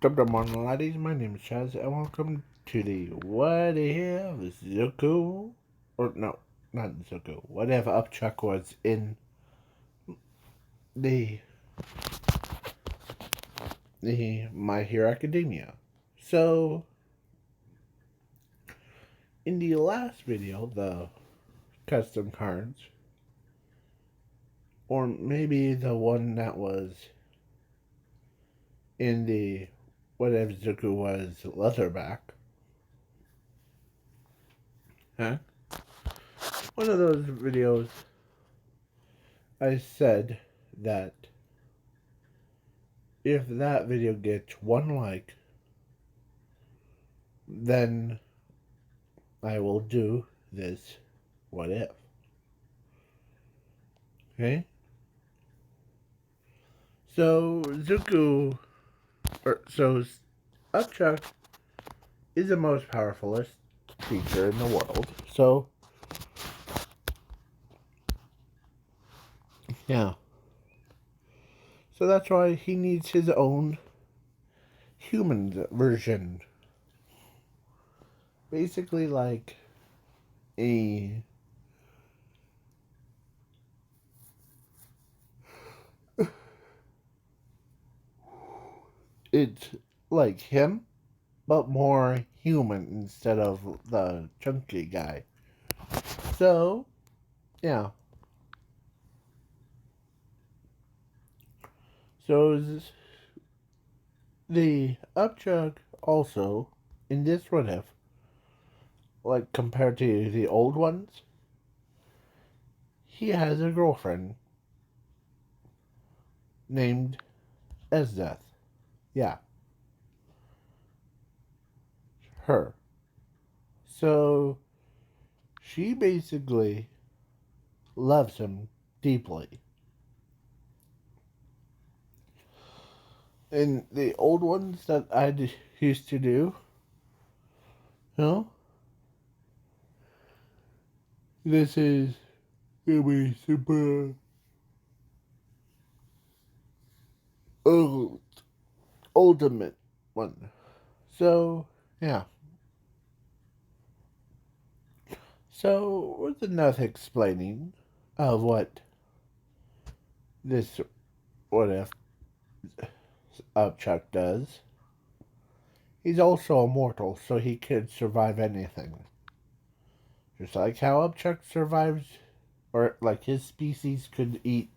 Good morning, ladies. My name is Chaz, and welcome to the What If Zuko, or no, not Zuko. What if Upchuck was in the My Hero Academia? So, in the last video, the custom cards, or maybe the one that was in the What if Zuko was Leatherback, huh? One of those videos, I said that if that video gets one like, then I will do this what if. Okay? So so Upchuck is the most powerfulest creature in the world. So yeah. So that's why he needs his own human version. Basically like a it's like him, but more human instead of the chunky guy. So yeah. So the Upchuck also in this what if, like compared to the old ones, he has a girlfriend named Esdeath. Yeah, her. So she basically loves him deeply. In the old ones that used to do, you know, this is gonna be super old, ultimate one. So yeah. So with enough explaining of what this what if Upchuck does, he's also immortal, so he could survive anything. Just like how Upchuck survives, or like his species could eat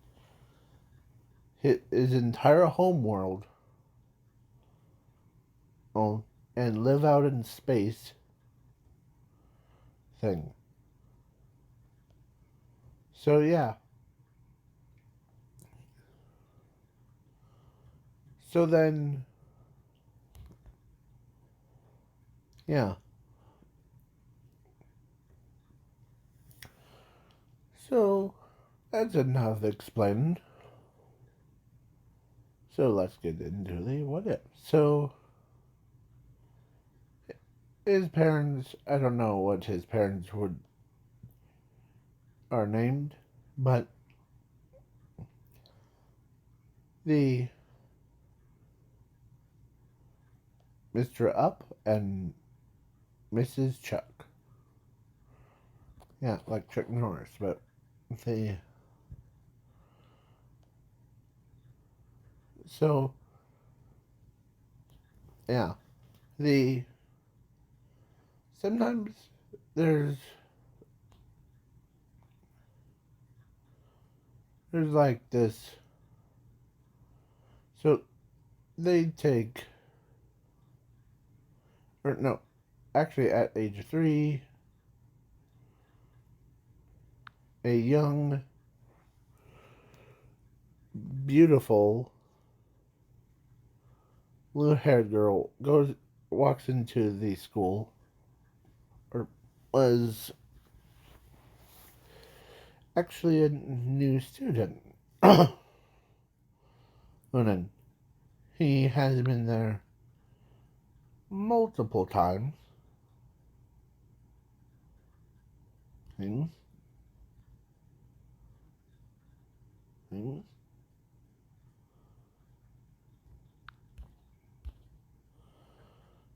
his entire homeworld oh, and live out in space thing. So yeah. So then, yeah. So that's enough explaining. So let's get into the what if. So his parents, I don't know what his parents would are named, but the Mr. Up and Mrs. Chuck. Yeah, like Chuck Norris, but the so yeah, the sometimes there's like this. So they take or no, actually at age 3, a young, beautiful, blue-haired girl walks into the school, or was actually a new student. And he has been there multiple times. Things, things.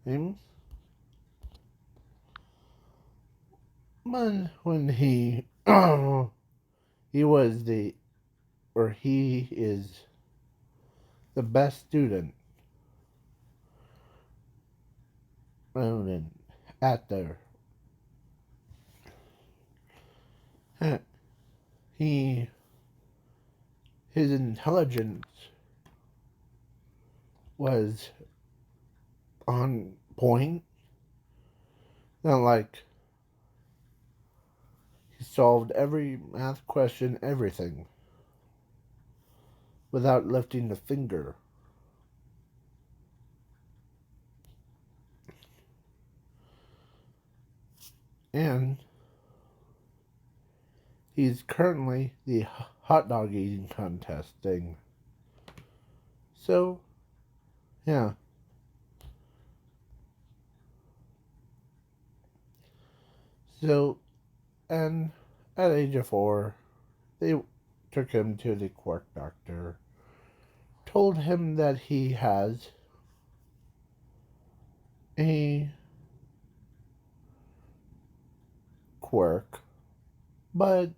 him. But when he he was the or he is the best student at there. He his intelligence was on point. Not like he solved every math question, everything, without lifting a finger. And he's currently the hot dog eating contest thing. So, yeah. So, and at age of 4, they took him to the quirk doctor, told him that he has a quirk, but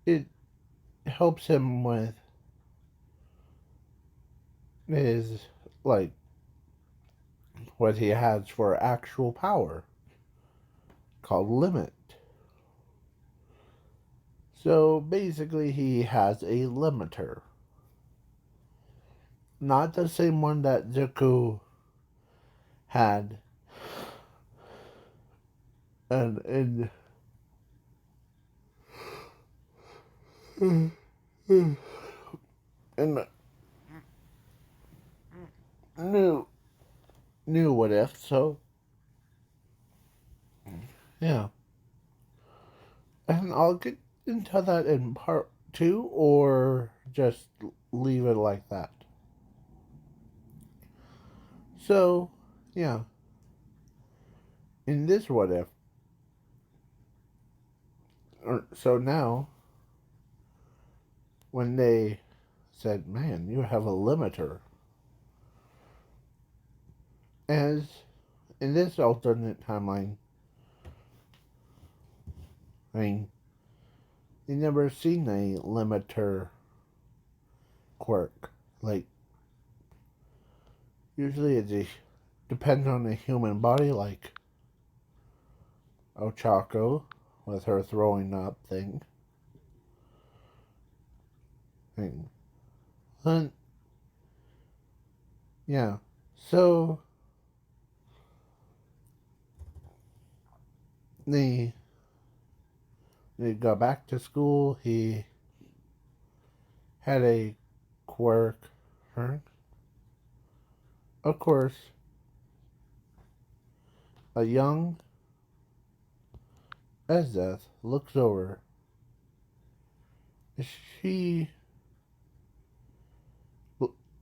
it helps him with his, like, what he has for actual power, called limit. So basically, he has a limiter. Not the same one that Zuko had. And in new what if, so yeah. And I'll get into that in part 2, or just leave it like that. So, yeah. In this what if, so now, when they said, man, you have a limiter, as in this alternate timeline, I mean, they never seen a limiter quirk. Like, usually it depends on the human body, like Ochako with her throwing up thing. And yeah, so they got back to school. He had a quirk. Of course, a young Ezeth looks over. She,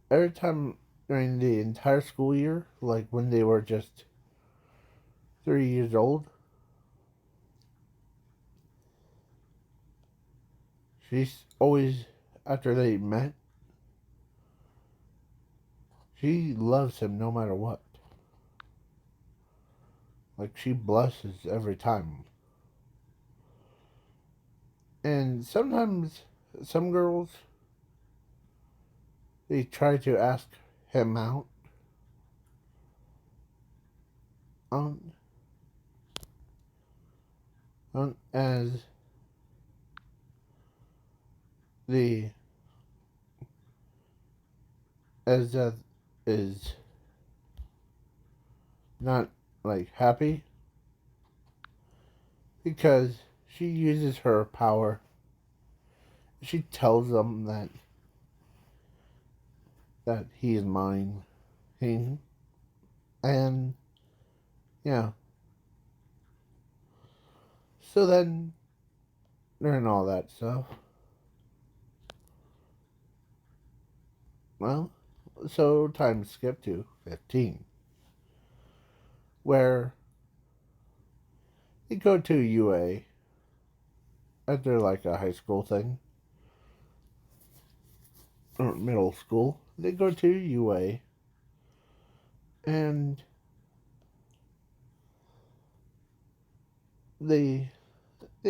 every time during the entire school year, like when they were just 3 years old, she's always, after they met, she loves him no matter what. Like, she blushes every time. And sometimes, some girls, they try to ask him out on, as the as that is not like happy because she uses her power. She tells them that he is mine. And yeah. So then during all that stuff, well, so time skip to 15, where they go to UA after like a high school thing or middle school. They go to UA, And they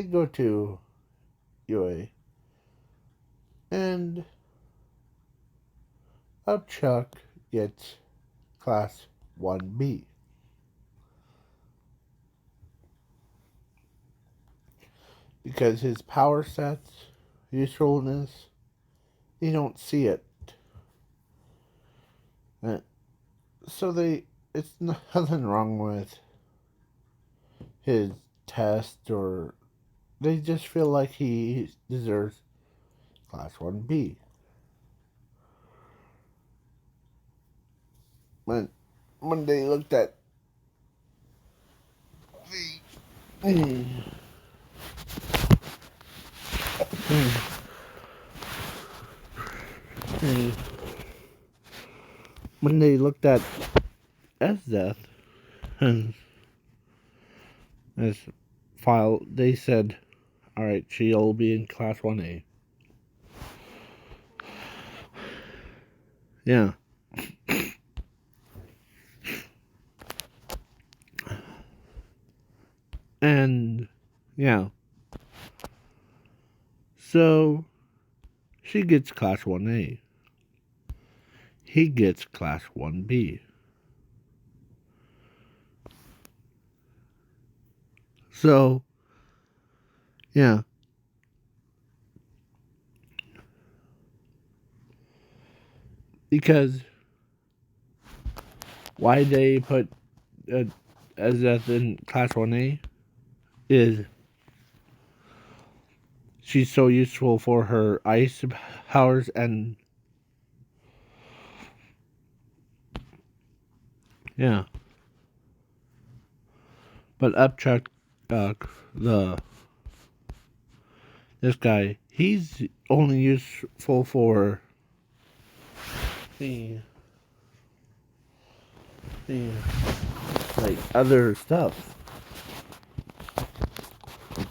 go to UA, and upchuck gets class 1B because his power sets, usefulness, they don't see it. Uh, So it's nothing wrong with his test, or they just feel like he deserves class 1B. When they looked at the when they looked at S death and as file, they said, "All right, she'll be in class 1A." Yeah, and yeah, so she gets class 1A. He gets class 1B. So yeah, because why they put as death in class 1A is she's so useful for her ice powers, and yeah, but upchuck, the this guy, he's only useful for the the like other stuff,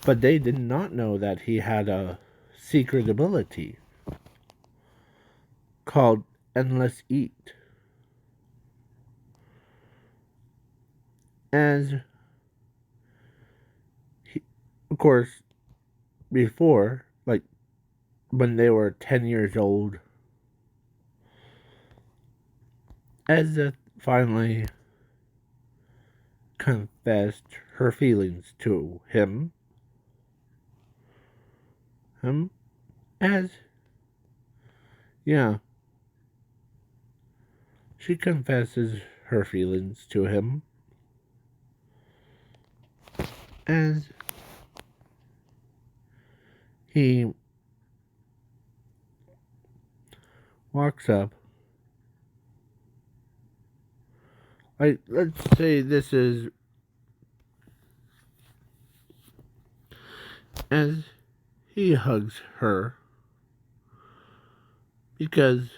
but they did not know that he had a secret ability called endless eat. And he, of course, before, like when they were 10 years old, Ezra finally confessed her feelings to him, as, yeah, she confesses her feelings to him as he walks up. Like, let's say this is as he hugs her because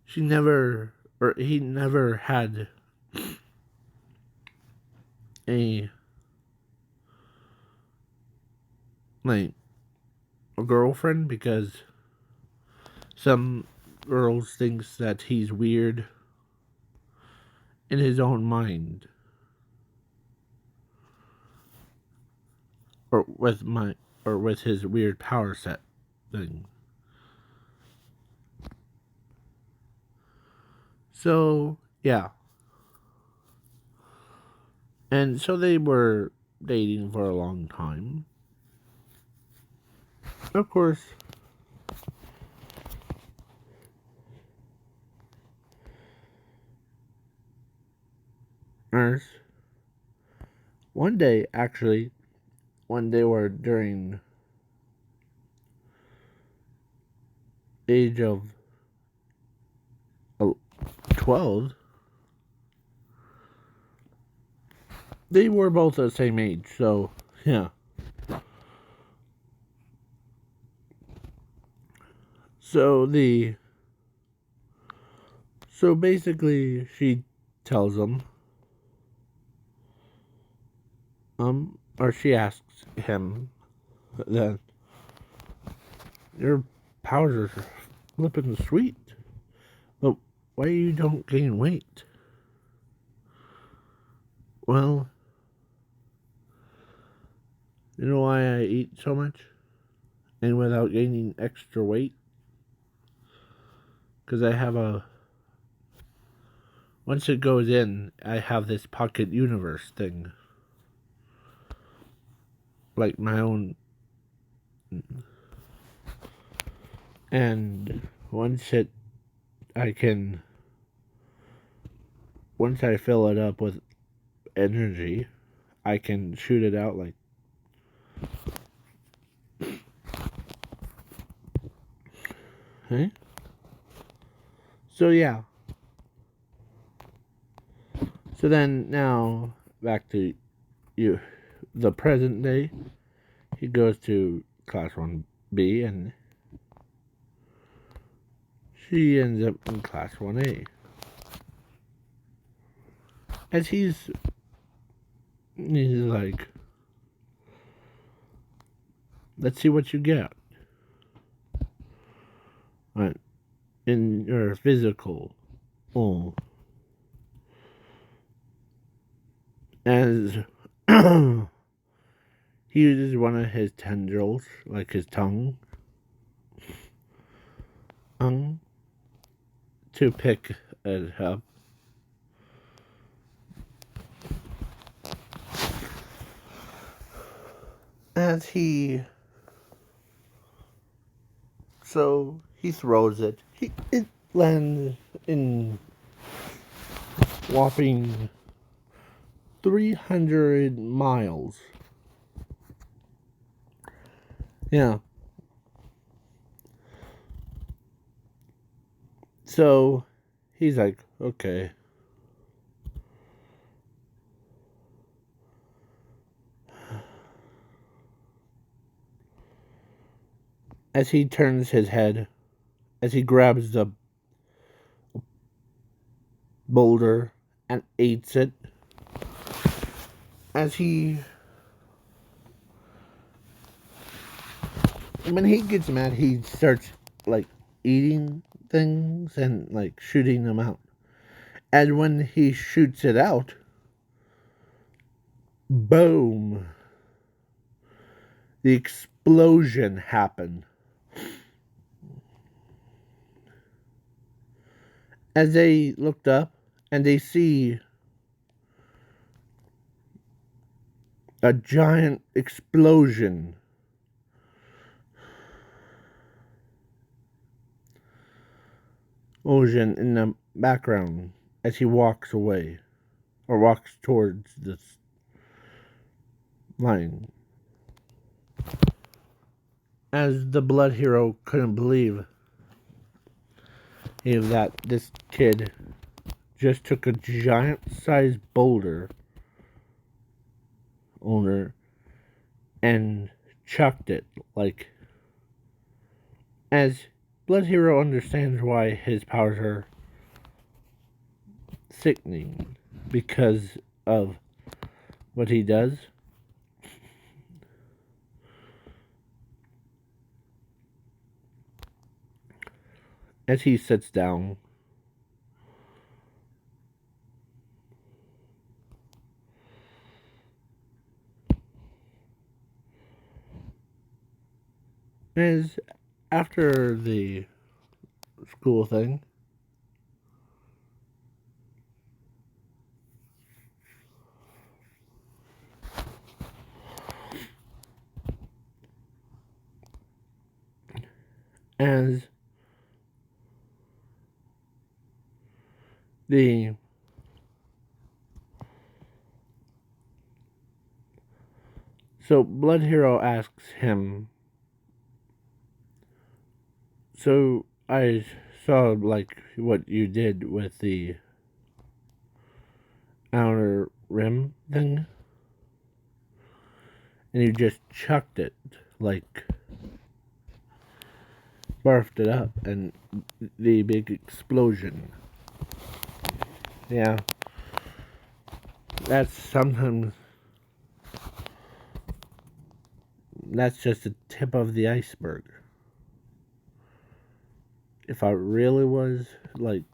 she never, or he never had a, like, a girlfriend, because some girls thinks that he's weird in his own mind, or with his weird power set thing. So yeah, and so they were dating for a long time. Of course, nurse. One day, actually, when they were during age of 12, they were both the same age. So yeah. So basically she tells him, or she asks him that your powers are flippin' sweet. But why you don't gain weight? Well, you know why I eat so much? And without gaining extra weight? Because I have once it goes in, I have this pocket universe thing. Like my own. And once I fill it up with energy, I can shoot it out like. Hey? So yeah. So then now back to you, the present day. He goes to class 1B and she ends up in class 1A. As he's like, let's see what you get. Right. In your physical. Oh. As he uses one of his tendrils, like his tongue, to pick it up. As he throws it. It lands in whopping 300 miles. Yeah. So he's like, okay. As he turns his head, as he grabs the boulder and eats it, when he gets mad, he starts like eating things and like shooting them out. And when he shoots it out, boom, the explosion happened. As they looked up and they see a giant explosion in the background as he walks away or walks towards this line. As the blood hero couldn't believe that this kid just took a giant-sized boulder and chucked it, like, as Blood Hero understands why his powers are sickening because of what he does. As he sits down, as after the school thing, as the Blood Hero asks him, so I saw like what you did with the outer rim thing, and you just chucked it, like barfed it up, and the big explosion. Yeah, that's just the tip of the iceberg. If I really was like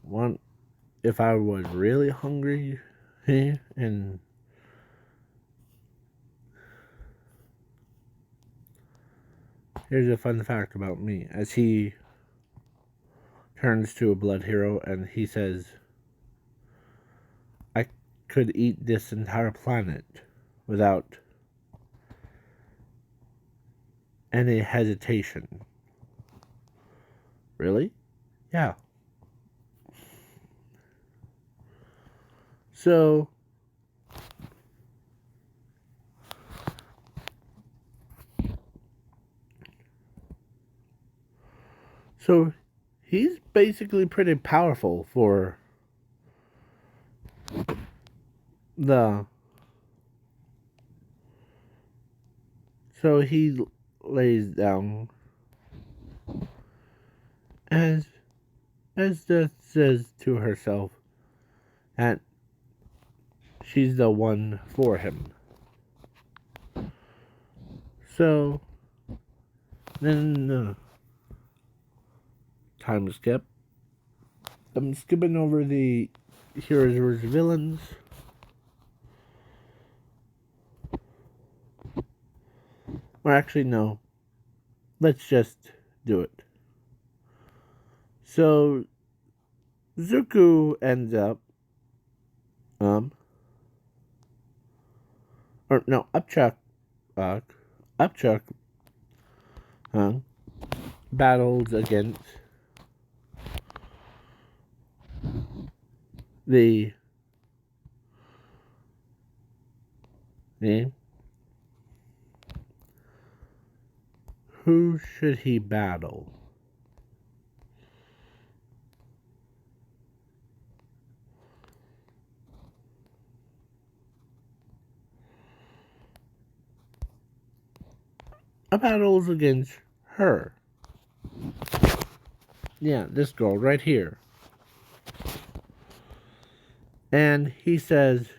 one, if I was really hungry, and here's a fun fact about me. As he turns to a blood hero and he says, I could eat this entire planet without any hesitation. Really? Yeah. So he's basically pretty powerful for the. So he lays down as Death says to herself that she's the one for him. So then time skip. I'm skipping over the heroes versus villains. Or actually, no. Let's just do it. So Zuko ends up, or no, Upchuck, battles against the who should he battle? A battles against her. Yeah, this girl right here. And he says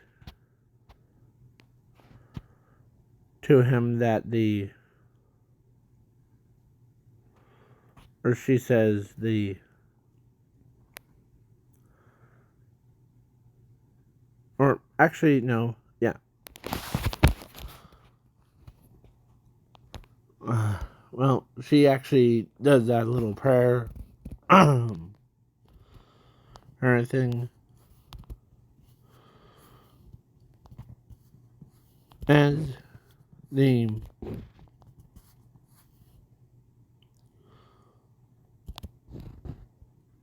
to him that or she says or actually, no, yeah. Well, she actually does that little prayer, her thing, and the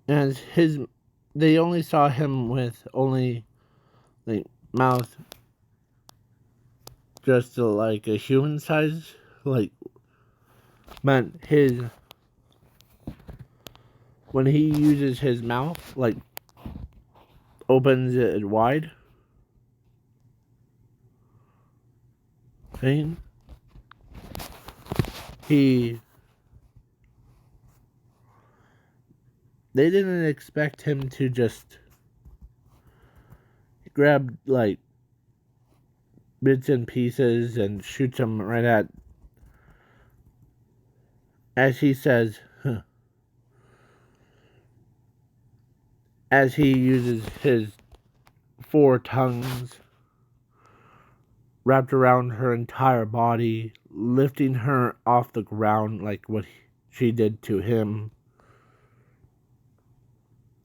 as his they only saw him with only the mouth just to like a human size, like, but his when he uses his mouth, like opens it wide, thing, he they didn't expect him to just grab like bits and pieces and shoot them right at, as he says, as he uses his 4 tongues wrapped around her entire body, lifting her off the ground like what she did to him,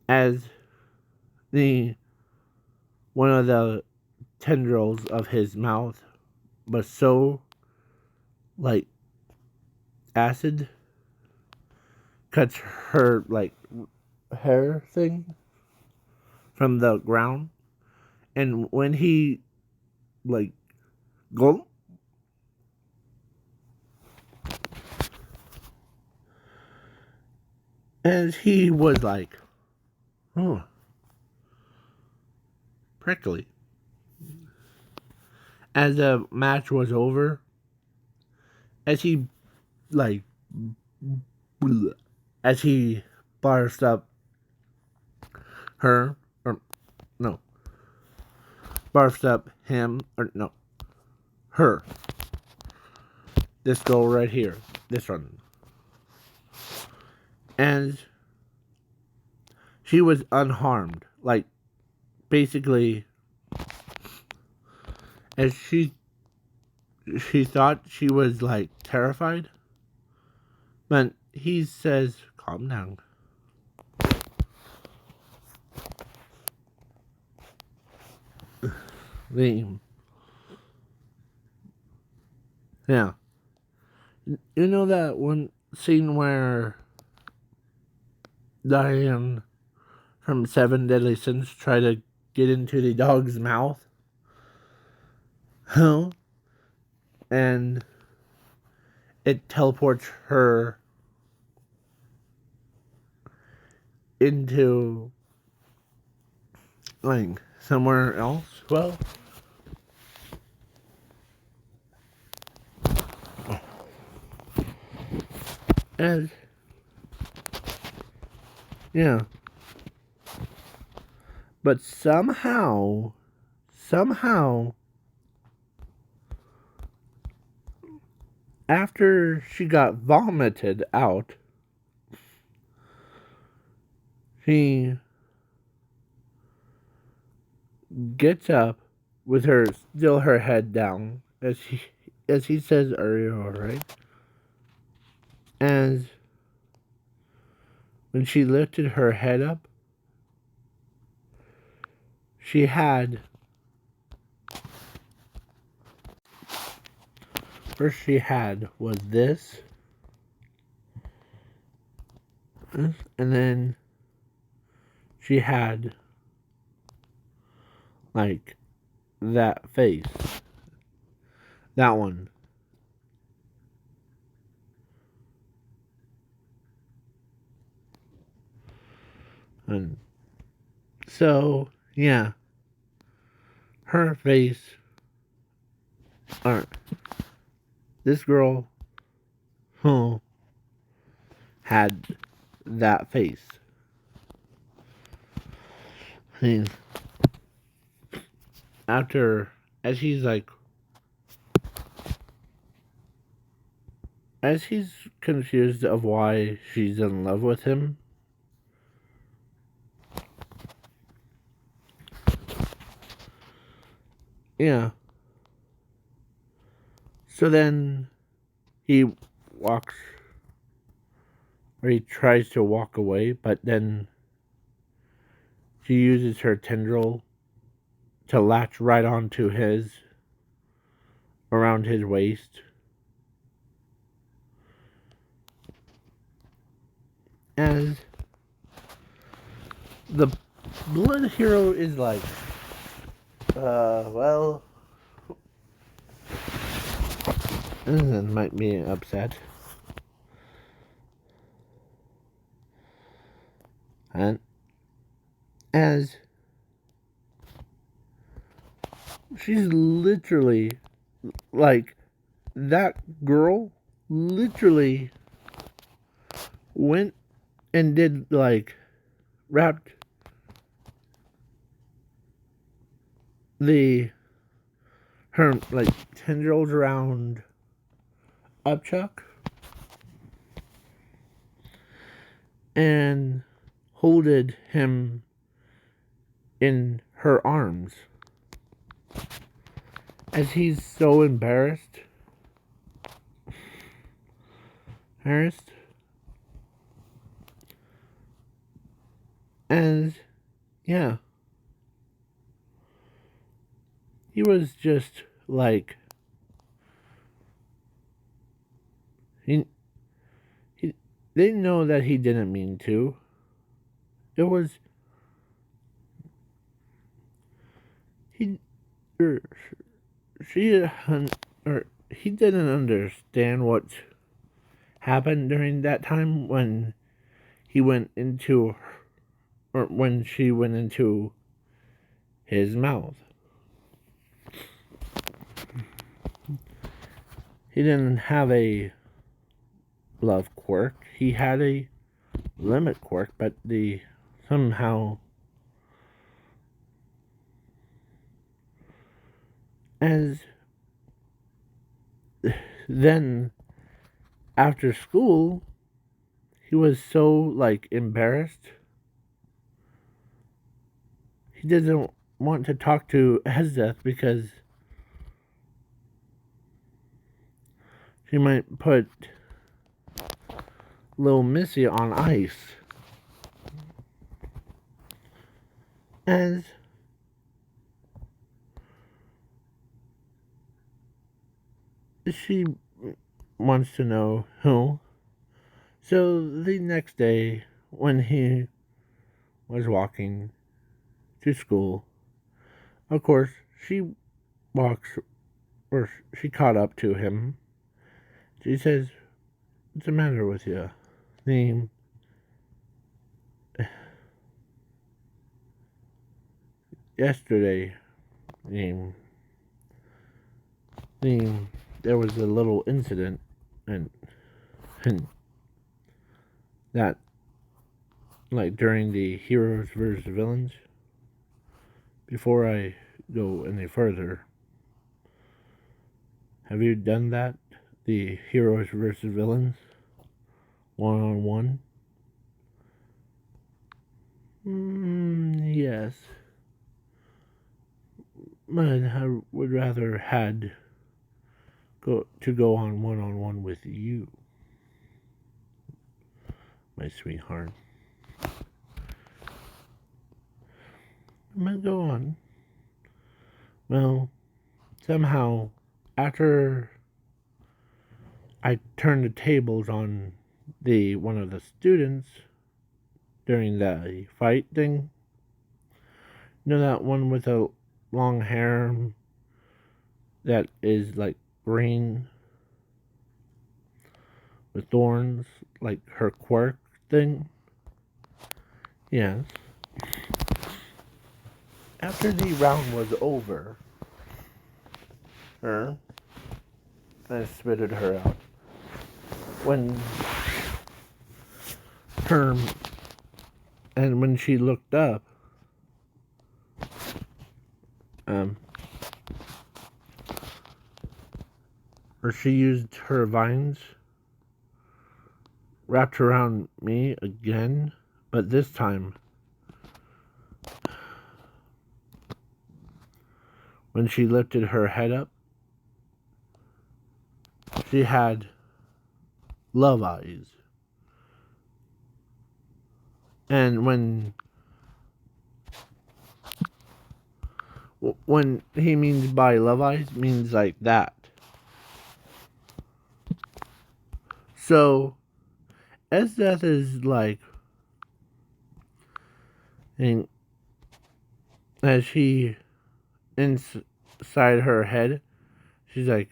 as the one of the tendrils of his mouth was so like acid cuts her like hair thing from the ground, and when he like go, as he was like, oh, prickly. As the match was over, as he like as he barfed up her, or no, barfed up him, or no, her. This girl right here, this one. And she was unharmed. Like, basically, as she thought she was, like, terrified. But he says, calm down. Yeah. You know that one scene where Diane from Seven Deadly Sins try to get into the dog's mouth? Huh? And it teleports her into, like, somewhere else? Well, as, yeah. But somehow, after she got vomited out, she gets up with her head down, as he says, "Are you all right?" As when she lifted her head up, she had first she had was this, and then she had, like, that face, that one. And so, yeah, her face, or this girl, who had that face. And after, as he's like, as he's confused of why she's in love with him, yeah. So then he walks, or he tries to walk away, but then she uses her tendril to latch right onto around his waist. As the blood hero is like, well, this might be upset. And as she's literally, like, that girl literally went and did, like, wrapped her, like, tendrils around upchuck and holded him in her arms, as he's so embarrassed. As, yeah, he was just like, he they know that he didn't mean to. It was, he or she or he didn't understand what happened during that time when he went into, or when she went into his mouth. He didn't have a love quirk. He had a limit quirk, but somehow, as then after school, he was so, like, embarrassed he doesn't want to talk to Hesdeth because she might put little Missy on ice. As she wants to know who. So the next day, when he was walking to school, of course, she walks, or she caught up to him. She says, "What's the matter with you?" The yesterday, the, the there was a little incident, and that, like, during the heroes versus villains. Before I go any further, have you done that? The heroes versus villains, 1-on-1. Yes, but I would rather had go on 1-on-1 with you, my sweetheart. But go on. Well, somehow, after I turned the tables on the one of the students during the fight thing, you know that one with the long hair that is like green with thorns, like her quirk thing? Yes. After the round was over, I spitted her out. When her, and when she looked up, or she used her vines, wrapped around me again, but this time, when she lifted her head up, she had love eyes. And when he means by love eyes, means like that. So, Esdeath is like, and as she inside her head, she's like,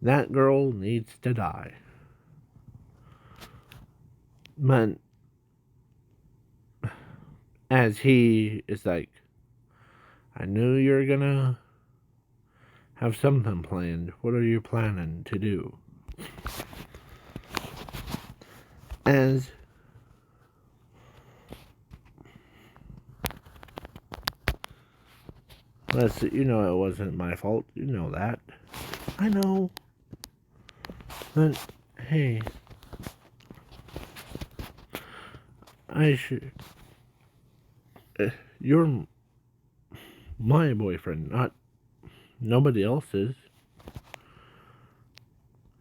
that girl needs to die. But as he is like, I knew you were gonna have something planned. What are you planning to do? As you know, it wasn't my fault. You know that. I know. But hey, I should. You're my boyfriend, not nobody else's.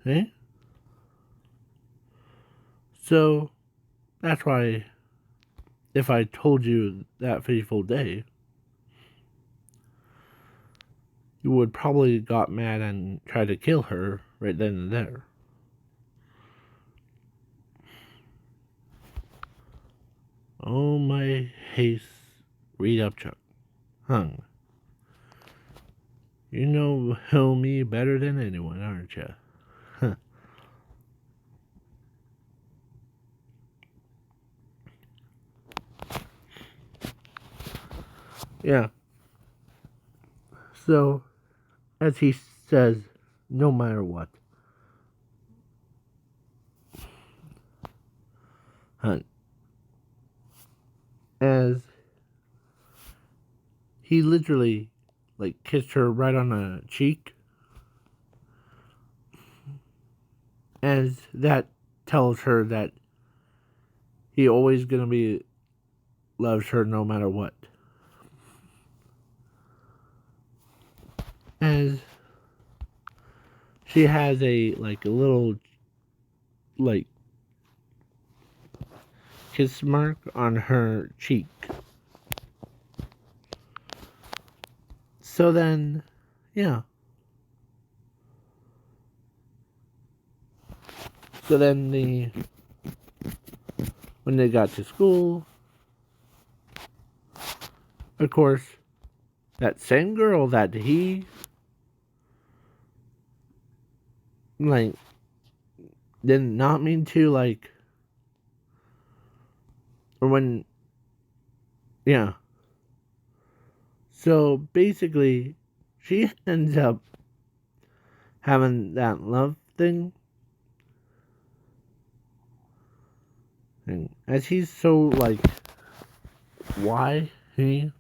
Hey? So, that's why, if I told you that fateful day, you would probably got mad and tried to kill her right then and there. Oh my haste, read upchuck. Hung. You know me better than anyone, aren't you? Huh. Yeah. So, as he says, no matter what. Hunt. As he literally, like, kissed her right on the cheek. As that tells her that he always gonna be loves her no matter what. As she has a little like kiss mark on her cheek. So then, yeah. So then when they got to school, of course, that same girl that he did not mean to or when, yeah. So basically, she ends up having that love thing. And as he's so why he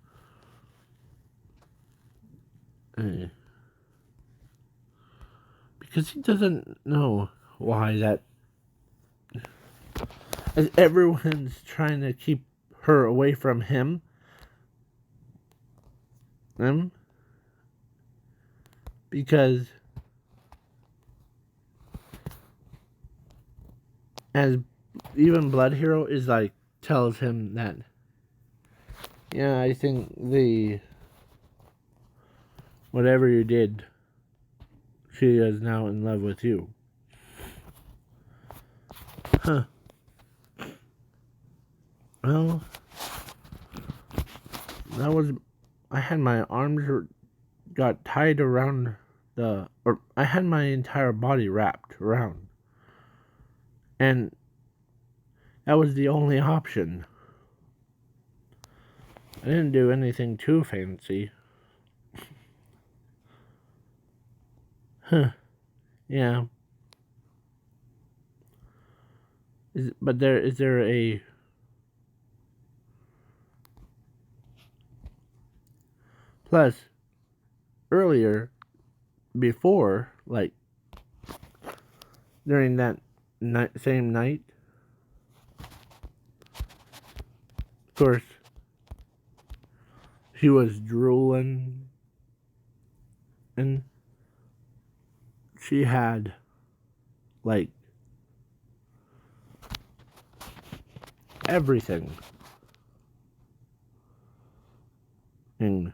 because he doesn't know why that, as everyone's trying to keep her away from him, because as even Blood Hero is tells him that, yeah, I think whatever you did, she is now in love with you. Huh. Well, I had my arms got tied around or I had my entire body wrapped around. And that was the only option. I didn't do anything too fancy. Huh. Yeah. Is there a plus earlier before during that same night, of course, she was drooling and she had everything. And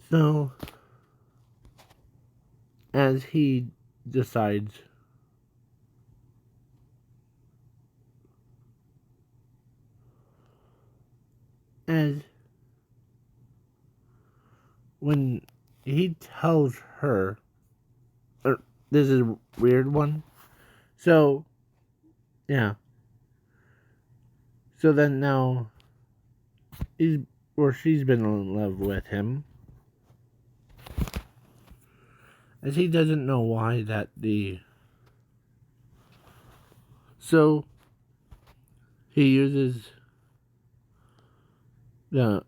so as he decides as when he tells her, or this is a weird one. So yeah. So then now she's been in love with him. As he doesn't know why so he uses the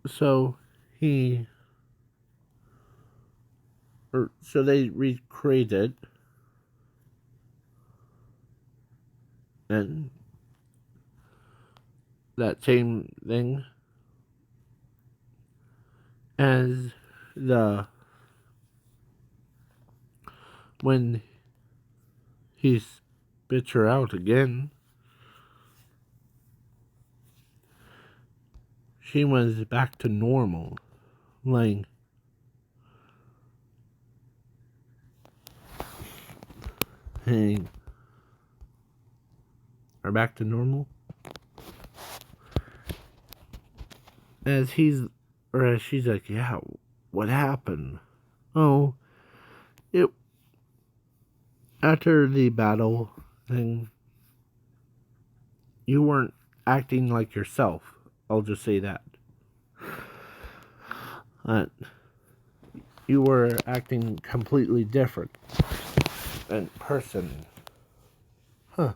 so he so they recreate it and that same thing as when he spits her out again, she was back to normal. Hey, are back to normal? As she's like, yeah, what happened? Oh, it after the battle thing, you weren't acting like yourself. I'll just say that. You were acting completely different in person. Huh.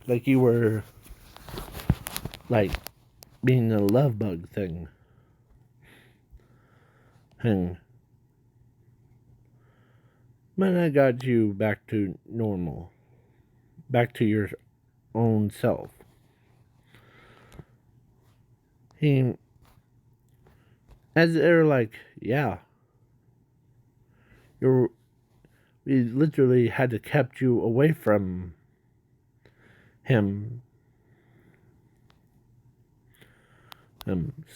Like you were being a love bug thing. But I got you back to normal, back to your own self. He, as they're like, yeah, you're. We literally had to kept you away from him.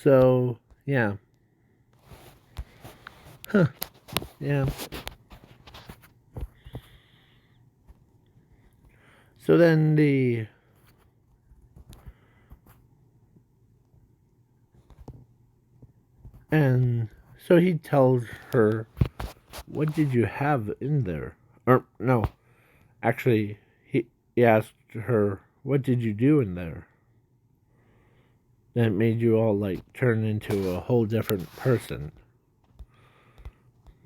So yeah, huh? Yeah. So then and so he tells her, "What did you have in there?" Or no, actually, he asked her, "What did you do in there?" That made you all like turn into a whole different person.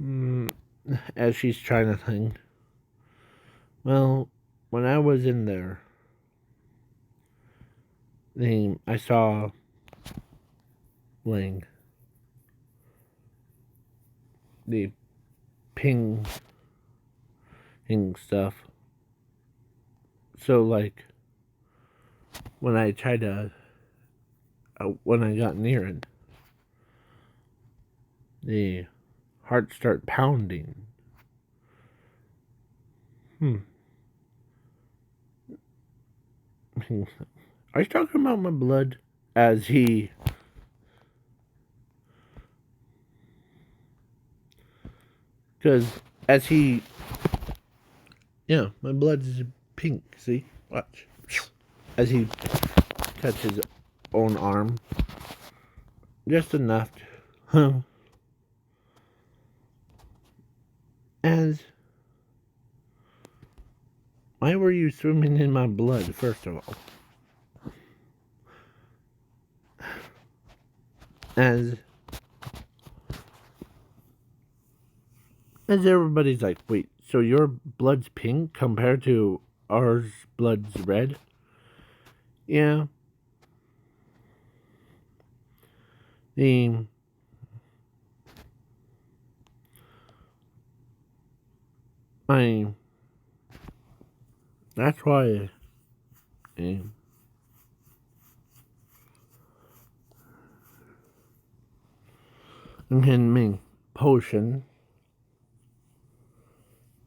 Mm, as she's trying to think. Well, when I was in there, I saw like the ping stuff. So like when I tried to when I got near it, the heart started pounding. Hmm. Are you talking about my blood? As he, because as he, yeah, my blood is pink. See, watch. As he cuts his own arm, just enough. As why were you swimming in my blood? First of all, as everybody's like, wait, so your blood's pink compared to ours blood's red? Yeah. The I that's why I'm can make potions,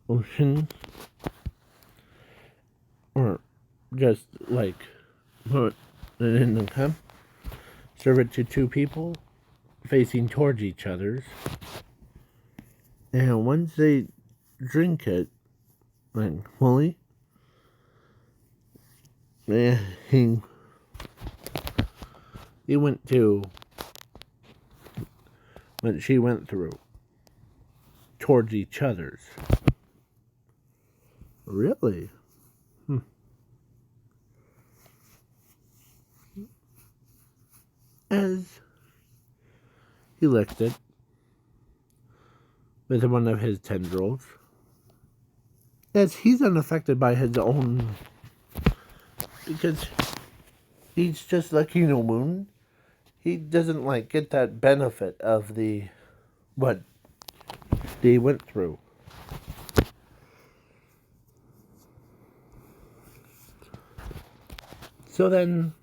or just like put it in the cup, serve it to two people facing towards each other, and once they drink it, like fully, yeah, he went to what she went through towards each other's. Really? Hmm. As he licked it with one of his tendrils, as he's unaffected by his own, because he's just licking a wound. He doesn't like get that benefit of the what they went through. So then,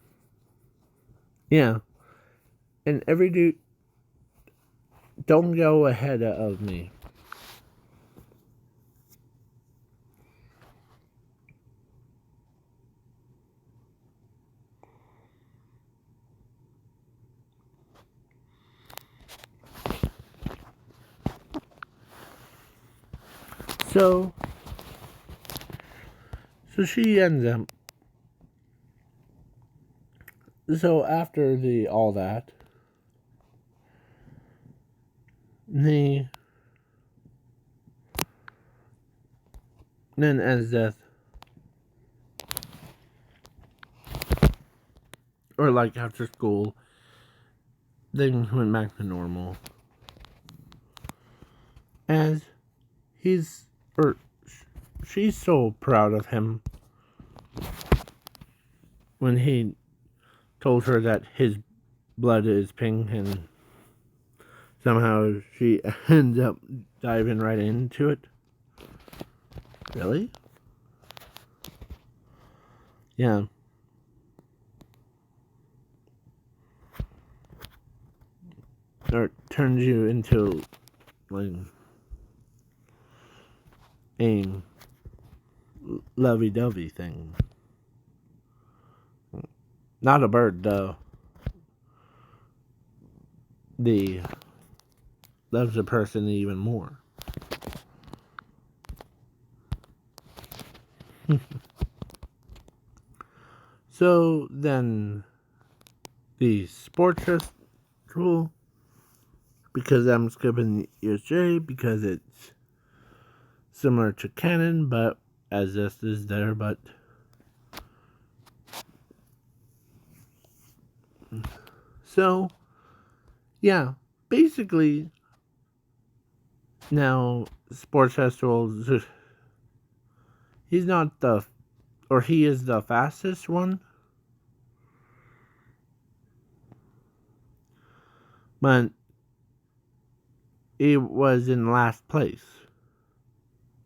yeah, and every dude, don't go ahead of me. So, she ends up. So after the all that, the then as death, or like after school, things went back to normal. As he's or she's so proud of him when he told her that his blood is pink, and somehow she ends up diving right into it. Really? Yeah. Or it turns you into, like, a lovey-dovey thing. Not a bird, though. The loves a person even more. So then the sports festival, because I'm skipping ESJ because it's similar to canon, but as this is there, but so yeah, basically now sports festivals, he's not the, or he is the fastest one, but he was in last place.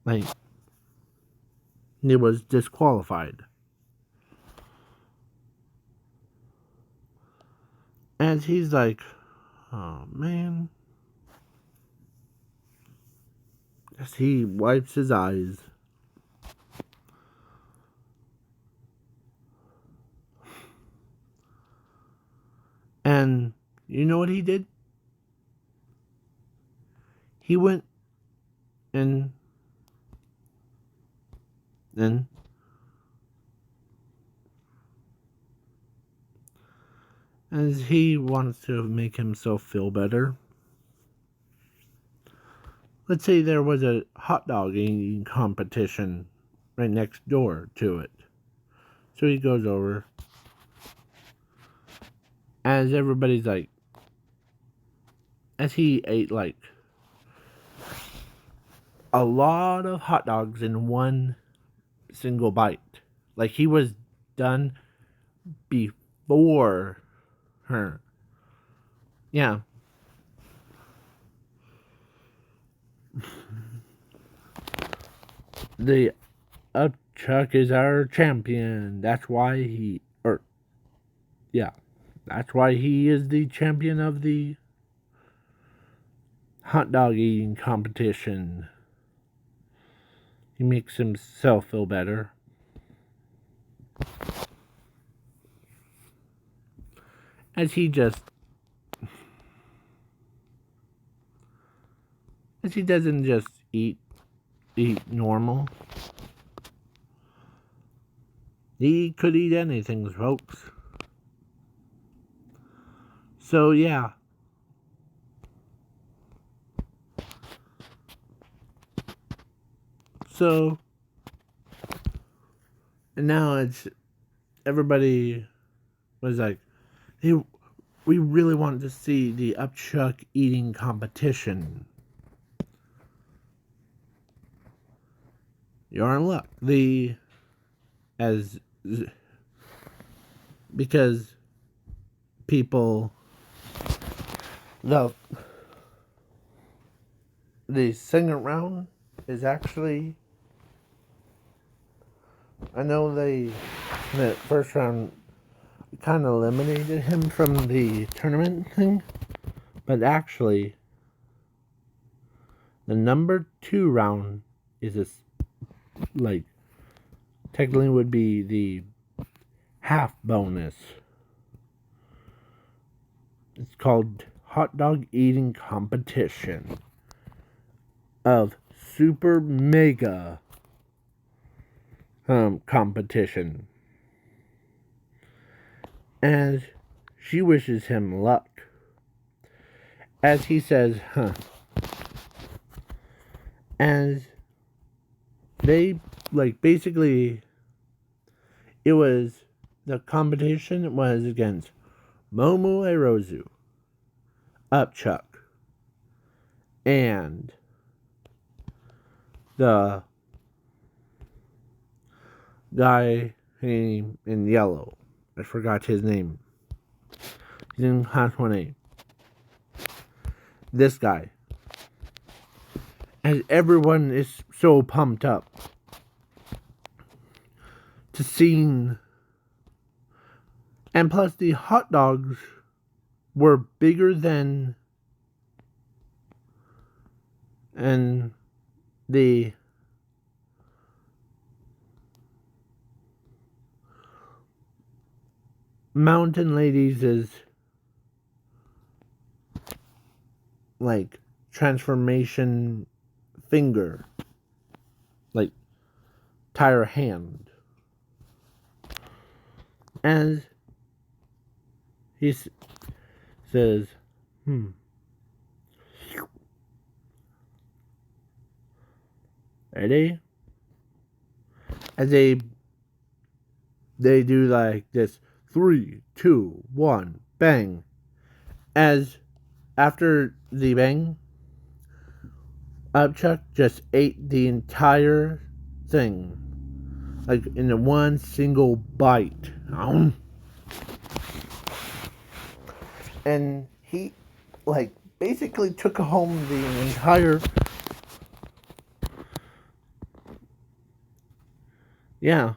Like, he was disqualified. And he's like, oh man. As he wipes his eyes. And you know what he did? He went and then as he wants to make himself feel better. Let's say there was a hot dog eating competition right next door to it. So he goes over. As everybody's like, as he ate like a lot of hot dogs in one single bite. Like he was done before her. Yeah. The upchuck is our champion. That's why that's why he is the champion of the hot dog eating competition. He makes himself feel better. As he doesn't just eat normal. He could eat anything, folks. So yeah. So and now it's everybody was like, hey, we really wanted to see the upchuck eating competition. You're in luck. Because people, the second round is actually, I know the first round kind of eliminated him from the tournament thing, but actually the number 2 round is like technically would be the half bonus. It's called hot dog eating competition of super mega competition. And she wishes him luck. As he says, as they, like, basically, the competition was against Momo Erozu, Upchuck, and the guy in yellow. I forgot his name. He's in Class 1A. This guy. As everyone is so pumped up. to seeing. And plus, the hot dogs were bigger than. And the mountain ladies is like transformation finger, like tire hand. As he says, ready? As they do like this 3, 2, 1, bang. As after the bang, upchuck just ate the entire thing, like in one single bite. And he, like, basically took home the entire. Yeah.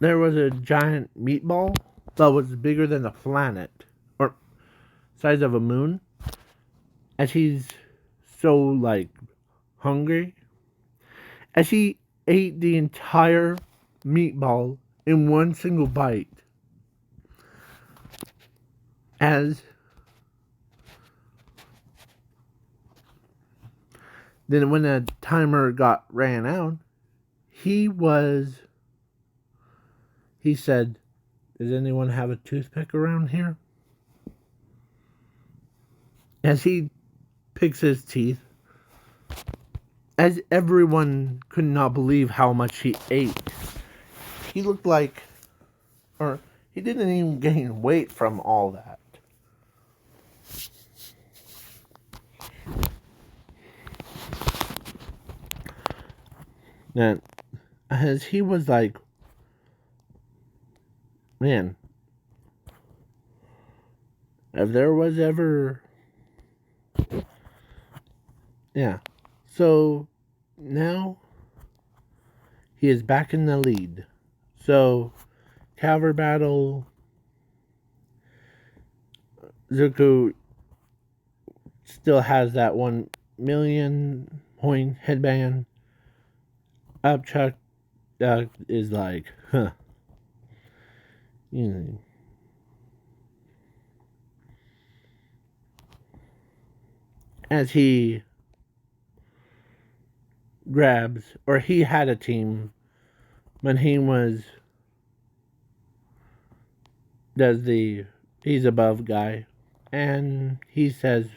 There was a giant meatball that was bigger than a planet, or size of a moon. As he's so, like, hungry, as he ate the entire meatball in one single bite. As then when the timer ran out, he said, "Does anyone have a toothpick around here?" As he picks his teeth, as everyone could not believe how much he ate. He looked like, or he didn't even gain weight from all that. And as he was like, man, if there was ever, yeah. So now he is back in the lead. So Calver battle, Zuko still has that 1,000,000 point headband. Upchuck is like, huh. You know. As he grabs, or he had a team when he he's above guy, and he says,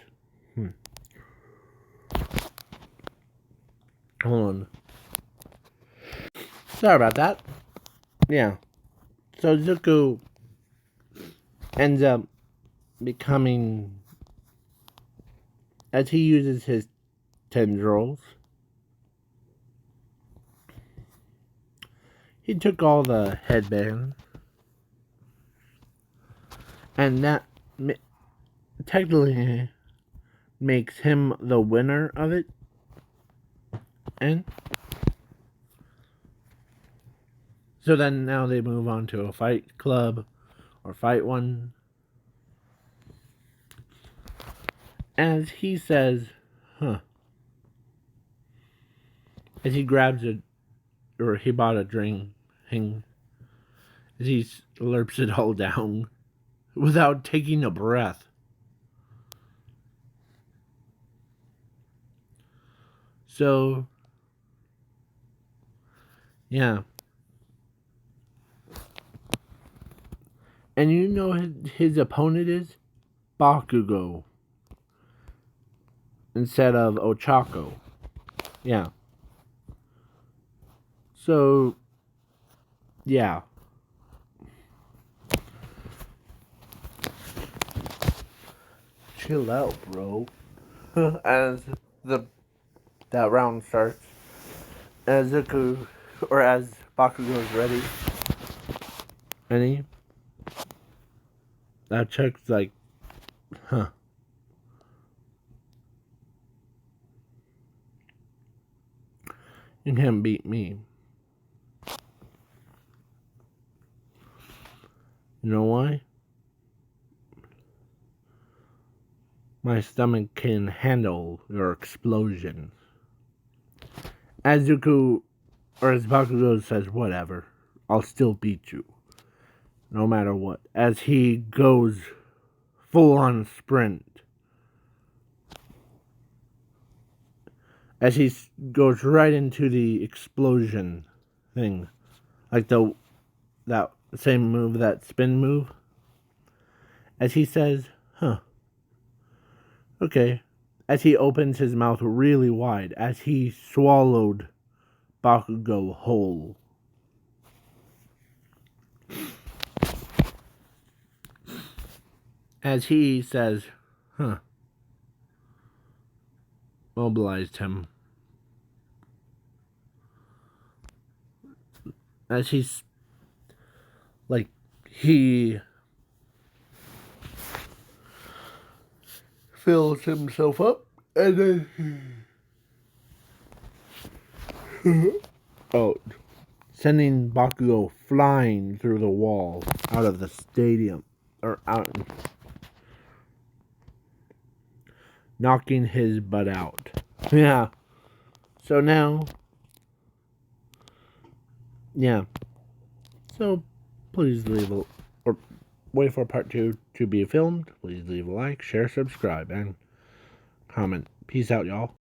hold on. Sorry about that. Yeah. So Zuko ends up becoming, as he uses his tendrils, he took all the headbands, and that technically makes him the winner of it. And so then now they move on to a fight club or fight one. As he says, as he grabs it, or he bought a drink, as he slurps it all down without taking a breath. So, yeah. And you know his opponent is Bakugo instead of Ochako. Yeah. So, yeah. Chill out, bro. As that round starts, as Zuko, or as Bakugo is ready, that chick's like, you can't beat me. You know why? My stomach can handle your explosions. As Zuko, or as Bakugo says, whatever. I'll still beat you. No matter what. As he goes full on sprint. As he goes right into the explosion thing. Like that same move, that spin move. As he says, huh. Okay. As he opens his mouth really wide. As he swallowed Bakugo whole. As he says, huh. Mobilized him. As he's like he fills himself up and then oh, sending Bakugo flying through the wall out of the stadium or out, knocking his butt out. Yeah. So now, yeah. So please leave a, or wait for part 2 to be filmed. Please leave a like, share, subscribe, and comment. Peace out, y'all.